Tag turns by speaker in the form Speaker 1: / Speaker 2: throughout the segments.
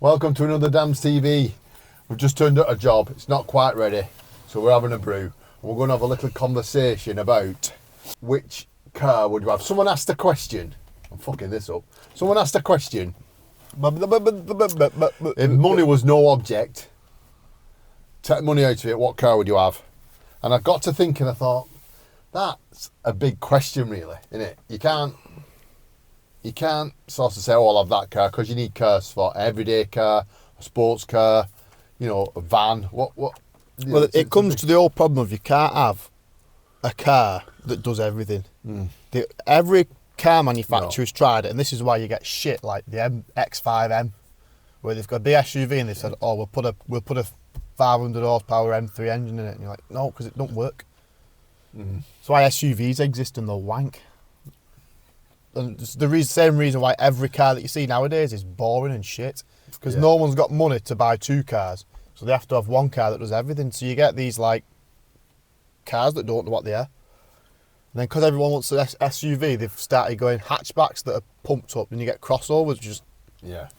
Speaker 1: Welcome to another Dams TV. We've just turned up a job. It's not quite ready, so we're having a brew. And we're going to have a little conversation about which car would you have. Someone asked a question. I'm fucking this up. Someone asked a question. If money was no object, take money out of it, what car would you have? And I got to thinking, I thought, that's a big question really, isn't it? You can't sort of say, oh, I'll have that car, because you need cars for everyday car, a sports car, you know, a van, what?
Speaker 2: Well, it comes to the old problem of you can't have a car that does everything. Every car manufacturer's tried it, and this is why you get shit like the X5M, where they've got a big SUV and they've said, oh, we'll put a 500 horsepower M3 engine in it, and you're like, no, because it don't work. That's why SUVs exist and they're wank. And it's the same reason why every car that you see nowadays is boring and shit. Because no one's got money to buy two cars. So they have to have one car that does everything. So you get these like cars that don't know what they are. And then because everyone wants an SUV, they've started going hatchbacks that are pumped up, and you get crossovers, just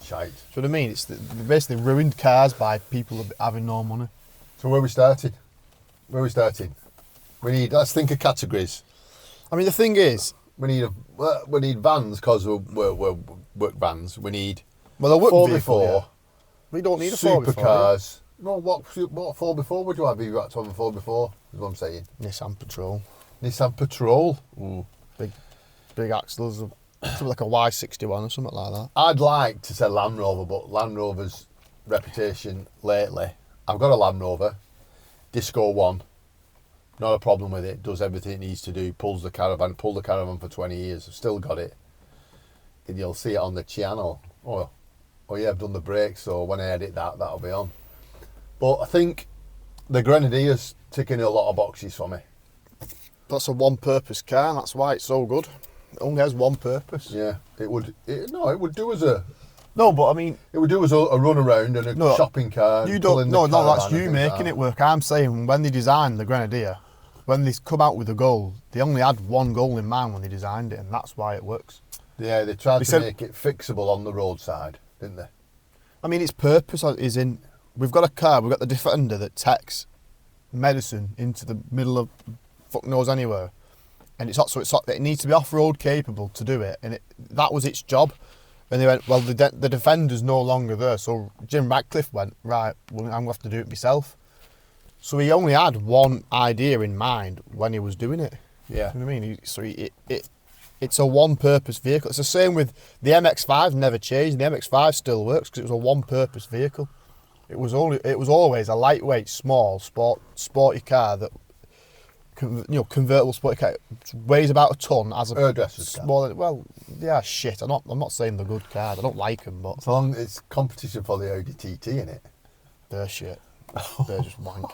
Speaker 1: shite.
Speaker 2: Do you know what I mean? It's basically ruined cars by people having no money.
Speaker 1: So where are we starting? Let's think of categories.
Speaker 2: I mean, the thing is,
Speaker 1: we need vans because we're work vans. We need
Speaker 2: a work
Speaker 1: 4x4.
Speaker 2: vehicle, yeah. We don't need a 4x4.
Speaker 1: Supercars. No, what 4x4 would you have if you had to have a 4x4? Is what I'm saying.
Speaker 2: Nissan Patrol.
Speaker 1: Nissan Patrol.
Speaker 2: Big axles. Something like a Y61 or something like that.
Speaker 1: I'd like to say Land Rover, but Land Rover's reputation lately. I've got a Land Rover, Disco 1. Not a problem with it. Does everything it needs to do. Pulled the caravan for 20 years. I've still got it. And you'll see it on the channel. Oh yeah, I've done the brakes, so when I edit that'll be on. But I think the Grenadier's ticking a lot of boxes for me.
Speaker 2: That's a one-purpose car, and that's why it's so good. It only has one purpose.
Speaker 1: Yeah, it would do as a...
Speaker 2: No, but I mean...
Speaker 1: It would do as a run around and a shopping car.
Speaker 2: You don't... No, that's you making it work. I'm saying when they designed the Grenadier, when they come out with a goal, they only had one goal in mind when they designed it, and that's why it works.
Speaker 1: Yeah, they tried to make it fixable on the roadside, didn't they? I
Speaker 2: mean, its purpose is in... We've got a car, we've got the Defender that takes medicine into the middle of fuck knows anywhere. And it needs to be off-road capable to do it, and that was its job. And they went, well, the Defender's no longer there, so Jim Radcliffe went, right, well, I'm going to have to do it myself. So he only had one idea in mind when he was doing it.
Speaker 1: Yeah.
Speaker 2: You know what I mean? It's a one-purpose vehicle. It's the same with the MX-5, never changed. The MX-5 still works because it was a one-purpose vehicle. It was always a lightweight, small, sporty car that... convertible sporty car, weighs about a ton, as a
Speaker 1: hairdresser's car.
Speaker 2: Well, yeah, shit. I'm not saying they're good cars. I don't like them, but
Speaker 1: so long it's competition for the Audi TT in it.
Speaker 2: They're shit. They're just wank.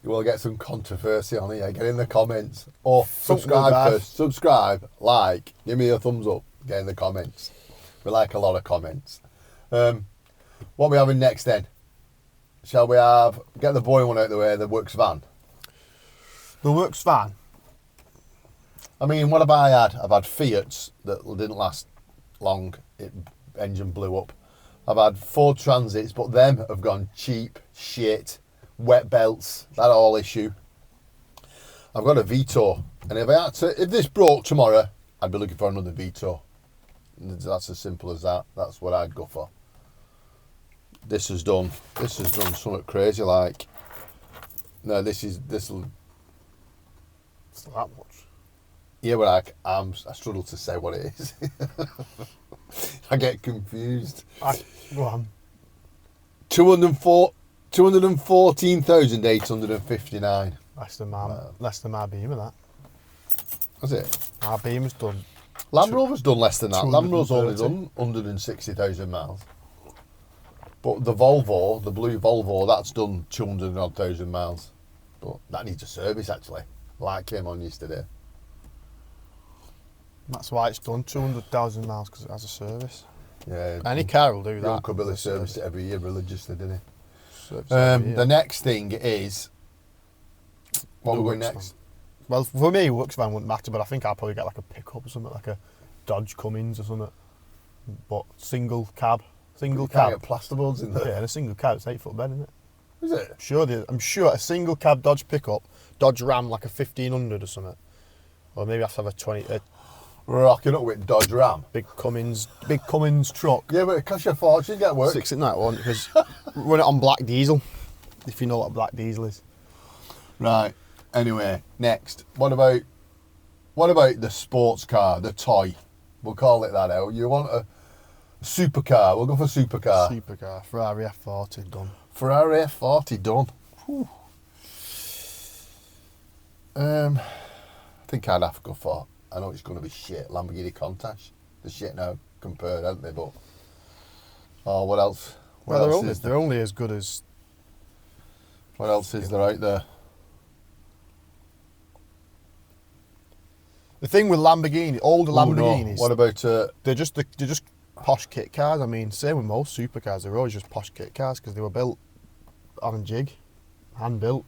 Speaker 1: You will get some controversy on it. Get in the comments or subscribe first. Subscribe, like, give me a thumbs up. Get in the comments. We like a lot of comments. What are we having next then? Shall we get the boy one out of the way? The Works van.
Speaker 2: The Works van.
Speaker 1: I mean, what have I had? I've had Fiats that didn't last long. Engine blew up. I've had Ford Transits, but them have gone cheap, shit, wet belts, that all issue. I've got a Vito, and if this broke tomorrow, I'd be looking for another Vito. That's as simple as that. That's what I'd go for. This has done something crazy like. No, this'll.
Speaker 2: It's not that much.
Speaker 1: Yeah, but I struggle to say what it is. I get confused.
Speaker 2: Go on.
Speaker 1: 214,859.
Speaker 2: Less than my Beamer, that.
Speaker 1: That's it?
Speaker 2: Our Beamer's done.
Speaker 1: Land Rover's done less than that. Land Rover's only done 160,000 miles. But the Volvo, the blue Volvo, that's done 200,000 miles. But that needs a service, actually. Light came on yesterday.
Speaker 2: That's why it's done 200,000 miles, because it has a service.
Speaker 1: Yeah.
Speaker 2: Any car will do that.
Speaker 1: Uncle Billy serviced it every year religiously, didn't he?
Speaker 2: The
Speaker 1: next thing is... What we're going next?
Speaker 2: Well, for me, Works van wouldn't matter, but I think I'll probably get like a pickup or something, like a Dodge Cummins or something. But single cab, Single
Speaker 1: You can't
Speaker 2: cab.
Speaker 1: get plasterboards in there.
Speaker 2: Yeah, and a single cab, it's 8 foot bed, isn't it?
Speaker 1: Is it?
Speaker 2: I'm sure a single cab Dodge pickup, Dodge Ram like a 1500 or something. Or maybe I have to have a 20, a
Speaker 1: Rocking up with Dodge Ram.
Speaker 2: big Cummins truck.
Speaker 1: Yeah, but it costs you a fortune to get work.
Speaker 2: 6 at night one, because run it on black diesel, if you know what black diesel is.
Speaker 1: Right. Anyway, next. What about the sports car, the toy? We'll call it that now. You want a supercar? We'll go for supercar.
Speaker 2: Supercar, Ferrari F40 done.
Speaker 1: Ferrari F40 done. Whew. I think I'd have to go for. I know it's going to be shit. Lamborghini Countach. The shit now compared, aren't they? But what else? What else is
Speaker 2: They're only as good as.
Speaker 1: What else is there out there?
Speaker 2: The thing with Lamborghini, older Lamborghinis,
Speaker 1: No. What about?
Speaker 2: they're just posh kit cars. I mean, same with most supercars. They're always just posh kit cars because they were built on a jig, hand built,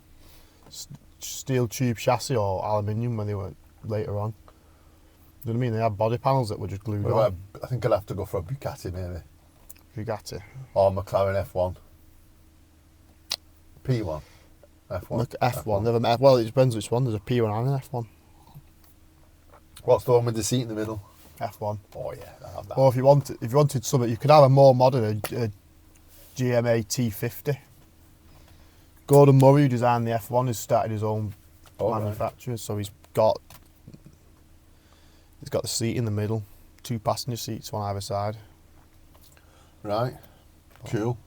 Speaker 2: steel tube chassis or aluminium when they were later on. You know what I mean? They had body panels that were just glued on.
Speaker 1: I think I'd have to go for a Bugatti maybe,
Speaker 2: Bugatti.
Speaker 1: or McLaren F1. P1. F1.
Speaker 2: Look, F1. Never met. Well, it depends which one. There's a P1 and an F1.
Speaker 1: What's the one with the seat in the middle?
Speaker 2: F1.
Speaker 1: Oh yeah, I have that.
Speaker 2: Or if you wanted something, you could have a more modern a GMA T50. Gordon Murray, who designed the F1, has started his own manufacturer, so he's got the seat in the middle, 2 passenger seats, one either side.
Speaker 1: Right. Cool.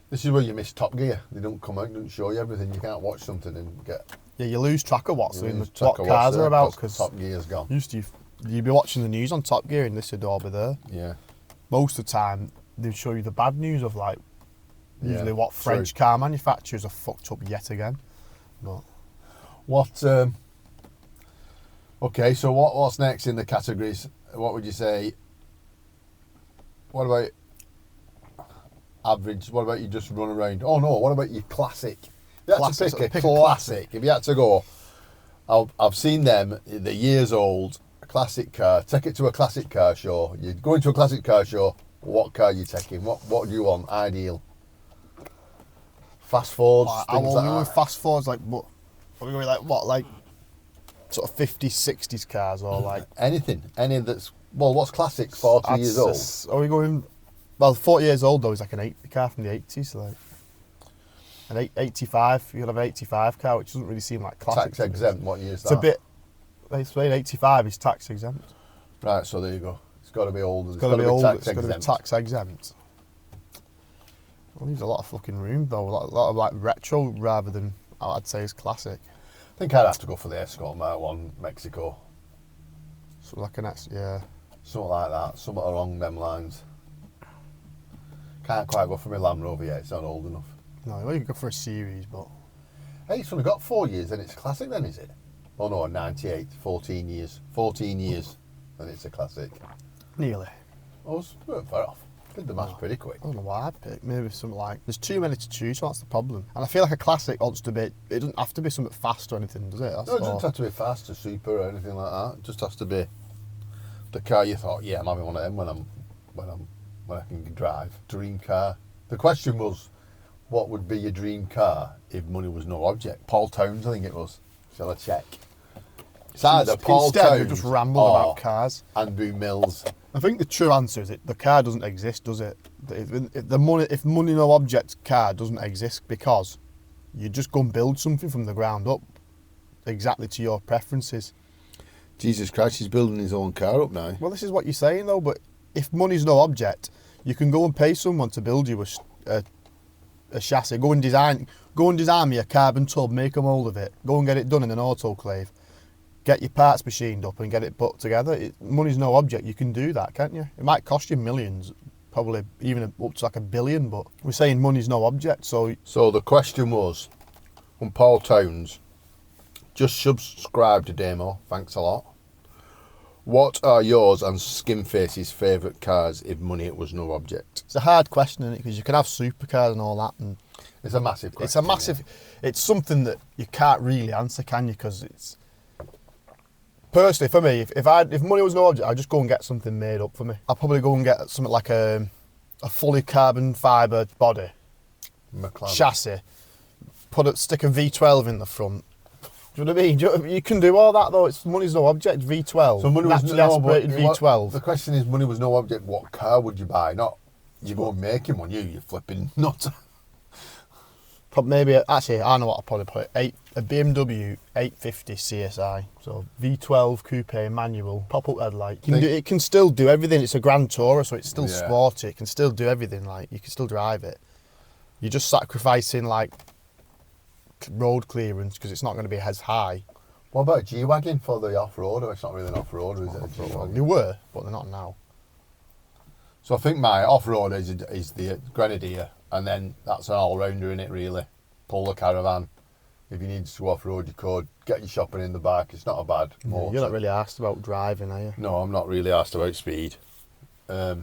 Speaker 1: This is where you miss Top Gear. They don't come out, don't show you everything. You can't watch something and get.
Speaker 2: Yeah, you lose track of what
Speaker 1: you lose
Speaker 2: what
Speaker 1: track of
Speaker 2: cars
Speaker 1: what's
Speaker 2: are
Speaker 1: there
Speaker 2: about because
Speaker 1: Top Gear's gone.
Speaker 2: you'd be watching the news on Top Gear and this would all be there.
Speaker 1: Yeah.
Speaker 2: Most of the time, they'd show you the bad news of like usually
Speaker 1: Yeah,
Speaker 2: what French car manufacturers are fucked up yet again. But
Speaker 1: What? Okay, so what's next in the categories? What would you say? What about average? What about you just run around? Oh no! What about your classic? If you had to pick a classic. If you had to go, I've seen them. They're years old. A classic car. Take it to a classic car show. You go into a classic car show. What car are you taking? What do you want? Ideal. Fast forwards.
Speaker 2: I
Speaker 1: things
Speaker 2: will
Speaker 1: like
Speaker 2: go with
Speaker 1: that.
Speaker 2: fast forwards like what? Are we going like what? Like sort of 50s, 60s cars or like
Speaker 1: Anything. Any that's what's classic? 40 years old.
Speaker 2: Are we going? Well, 40 years old though is like an car from the 80s, like an 85. You could have an 85 car, which doesn't really seem like classic.
Speaker 1: Tax exempt. What year is
Speaker 2: It's
Speaker 1: that?
Speaker 2: a bit. They say 85 is tax exempt.
Speaker 1: Right, so there you go. It's got to be old.
Speaker 2: It's got to be old.
Speaker 1: tax
Speaker 2: It's got to be
Speaker 1: exempt.
Speaker 2: tax exempt. Well, leaves a lot of fucking room though. A lot of like retro rather than I'd say is classic.
Speaker 1: I think I'd have to go for the Escort Mark 1 Mexico.
Speaker 2: So like an yeah.
Speaker 1: Something like that. Something along them lines. Can't quite go for my Land Rover yet. It's not old enough.
Speaker 2: No, well, you could go for a series, but
Speaker 1: Hey, it's only got 4 years, then it's classic then, is it? Oh no, 98. 14 years. 14 years, and it's a classic.
Speaker 2: nearly.
Speaker 1: I was far off. Did the maths pretty quick.
Speaker 2: I don't know what I'd pick. Maybe something like there's too many to choose, so that's the problem. And I feel like a classic wants to be. It doesn't have to be something fast or anything, does it? That's
Speaker 1: No, it
Speaker 2: all.
Speaker 1: doesn't have to be fast or super or anything like that. It just has to be the car you thought, yeah, I'm having one of them when I can drive. Dream car. The question was, what would be your dream car if money was no object? Paul Towns, I think it was. Shall I check? It's either Paul
Speaker 2: Instead,
Speaker 1: Towns
Speaker 2: you just ramble
Speaker 1: or
Speaker 2: about cars.
Speaker 1: Andrew Mills.
Speaker 2: I think the true answer is the car doesn't exist, does it? If money no object car doesn't exist because you just go and build something from the ground up, exactly to your preferences.
Speaker 1: Jesus Christ, he's building his own car up now.
Speaker 2: Well, this is what you're saying though. But if money's no object, you can go and pay someone to build you a chassis. Go and design me a carbon tub, make a mould of it. Go and get it done in an autoclave. Get your parts machined up and get it put together. Money's no object. You can do that, can't you? It might cost you millions, probably even up to like $1 billion. But we're saying money's no object. So
Speaker 1: So the question was, from Paul Towns, just subscribe to Damo, thanks a lot. What are yours and Skinface's favourite cars if money was no object?
Speaker 2: it's a hard question, isn't it? Because you can have supercars and all that, and
Speaker 1: It's a massive question.
Speaker 2: it's a massive. It's something that you can't really answer, can you? Because it's personally for me, if money was no object, I'd just go and get something made up for me. I'd probably go and get something like a a fully carbon fibre body,
Speaker 1: McLaren.
Speaker 2: chassis, stick a V12 in the front. Do you know what I mean? You can do all that though. It's money's no object. V12.
Speaker 1: So money was
Speaker 2: naturally
Speaker 1: no,
Speaker 2: aspirated
Speaker 1: but
Speaker 2: V12.
Speaker 1: the question is, money was no object. What car would you buy? Not you go making one. You flipping nut.
Speaker 2: Maybe actually, I know what I'll probably put. A BMW 850 CSI. So V12 coupe manual, pop-up headlight. It can still do everything. It's a Grand Tourer, so it's still sporty. It can still do everything. Like you can still drive it. You're just sacrificing like road clearance because it's not going to be as high.
Speaker 1: What about a G-Wagon for the off-roader? It's not really an off-roader, is it? A G-Wagon?
Speaker 2: They were, but they're not now.
Speaker 1: So I think my off-roader is the Grenadier, and then that's an all-rounder in it, really. Pull the caravan. If you need to go off-road, you could. Get your shopping in the back. It's not a bad motor.
Speaker 2: You're not really asked about driving, are you?
Speaker 1: No, I'm not really asked about speed. If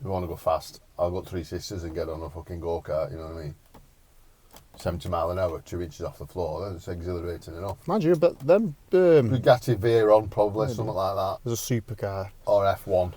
Speaker 1: you want to go fast, I'll go 3 Sisters and get on a fucking go-kart, you know what I mean? 70 mile an hour, 2 inches off the floor, that's exhilarating enough.
Speaker 2: Mind you, but them...
Speaker 1: Bugatti Veyron, probably,
Speaker 2: maybe.
Speaker 1: something like that.
Speaker 2: There's a supercar.
Speaker 1: Or F1.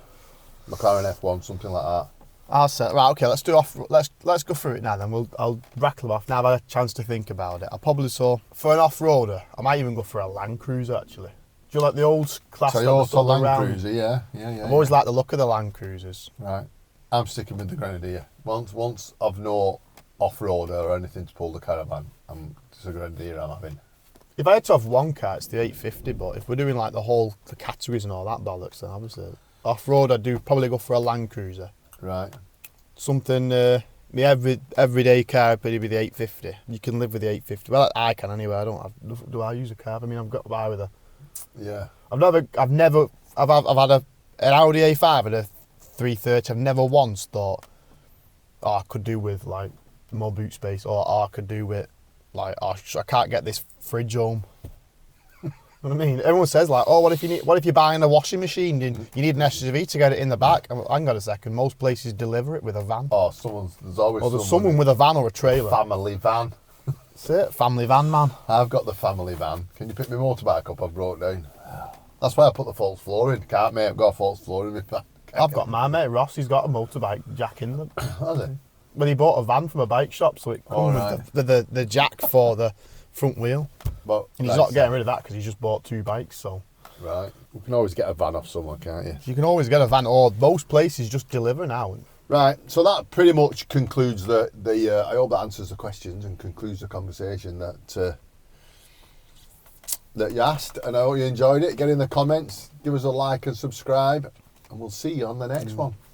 Speaker 1: McLaren F1, something like that.
Speaker 2: I'll say, right, okay, let's go through it now then. I'll rattle them off. Now I've had a chance to think about it. I'll probably for an off-roader, I might even go for a Land Cruiser, actually. Do you like the old class?
Speaker 1: Toyota Land Cruiser, yeah.
Speaker 2: I've always liked the look of the Land Cruisers.
Speaker 1: Right. I'm sticking with the Grenadier. Once I've no off-roader or anything to pull the caravan, it's a Grenadier I'm having.
Speaker 2: If I had to have one car, it's the 850, but if we're doing like the categories and all that bollocks, then obviously off-road I'd probably go for a Land Cruiser.
Speaker 1: Right.
Speaker 2: Something, the everyday car would probably be the 850. You can live with the 850. Well, I can anyway. Do I use a car? I mean, I've got to buy with a...
Speaker 1: Yeah.
Speaker 2: I've had an Audi A5 and a 330. I've never once thought, I could do with like more boot space, or I could do with like, I can't get this fridge home. You know what I mean? Everyone says like, what if you're buying a washing machine? You need an SUV to get it in the back. Hang on a second. Most places deliver it with a van.
Speaker 1: Oh, there's always
Speaker 2: someone with a van or a trailer.
Speaker 1: Family van.
Speaker 2: That's it. Family van, man.
Speaker 1: I've got the family van. Can you pick my motorbike up? I've broke down. That's why I put the false floor in. Can't, mate. I've got a false floor in my van.
Speaker 2: I've got my mate Ross. He's got a motorbike jack in them.
Speaker 1: Has he?
Speaker 2: Well, he bought a van from a bike shop, so it comes with the jack for the front wheel.
Speaker 1: But
Speaker 2: and he's not getting rid of that because he's just bought 2 bikes. So
Speaker 1: right, you can always get a van off someone, can't you?
Speaker 2: You can always get a van, or most places just deliver now.
Speaker 1: Right, so that pretty much concludes the I hope that answers the questions and concludes the conversation that you asked, and I hope you enjoyed it. Get in the comments, give us a like and subscribe, and we'll see you on the next one.